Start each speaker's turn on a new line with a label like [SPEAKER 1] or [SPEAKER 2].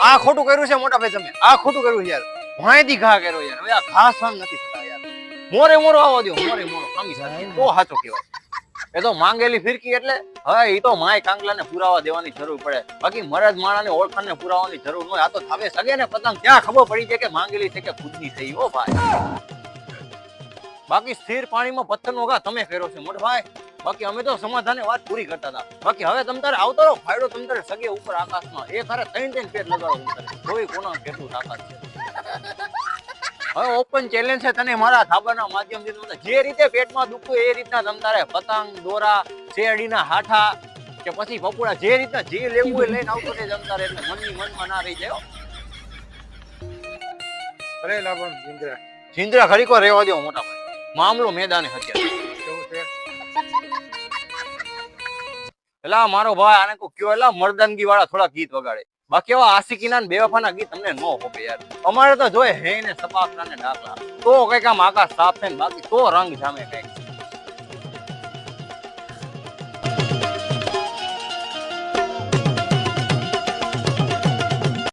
[SPEAKER 1] આ ખોટું કર્યું છે મોટા ભાઈ તમે, આ ખોટું કર્યું છે યાર, ભાઈથી ઘા કર્યો યાર, હવે આ ઘા સહન નથી થતા યાર, મોરે મોરો આવવા દો, મોરે મોરો સામી સાથે તો સાચો કહેવાય. એ તો માંગેલી ફિરકી એટલે હવે એ તો માય કાંગલાને પુરાવા દેવાની જરૂર પડે, બાકી મરદ માણાને ઓળખાણને પુરાવાની જરૂર ન હોય. આ તો થાવે સગે ને પતંગ ત્યાં ખબર પડી જાય કે માંગેલી છે કે ખુદની થઈ. ઓ ભાઈ, બાકી સ્થિર પાણીમાં પથ્થરનો ઘા તમે ફેરો છે મોટા ભાઈ, બાકી અમે તો સમાધાને વાત પૂરી કરતા હતા. બાકી હવે તમ તારે આવતો રહો, ફાયડો તમ તારે સગે ઉપર આકાશમાં એ તારે 3 પેટ લગાડો, કોઈ કોના કેટલું તાકાત છે. હવે ઓપન ચેલેન્જ છે તને મારા થાબાના માધ્યમથી, જે રીતે પેટમાં દુખતું એ રીતના તમ તારે પતંગ દોરા શેરડીના હાઠા કે પછી પપુડા જે રીતના જે લેવું હોય લઈને આવતો છે તમ તારે, એટલે મનની મનમાં ના રહી જાય.
[SPEAKER 2] અરે લાભન
[SPEAKER 1] જિંદ્રા ઘડીકો રહેવા દો મોટા ભાઈ, મામલો મેદાને હત્યા. એલા મારો ભાઈ આને કોઈ કયો, એલા મર્દાનગી વાળા થોડા ગીત વગાડે, બાકી એવા આશિકીના બેવફાના ગીત તમને ન હોપે યાર. અમારે તો જોઈએ હે ને સપાકરા ને ડાકલા તો કઈક આમ આકાશ સાફ થાય ને, બાકી તો રંગ જામે કઈક.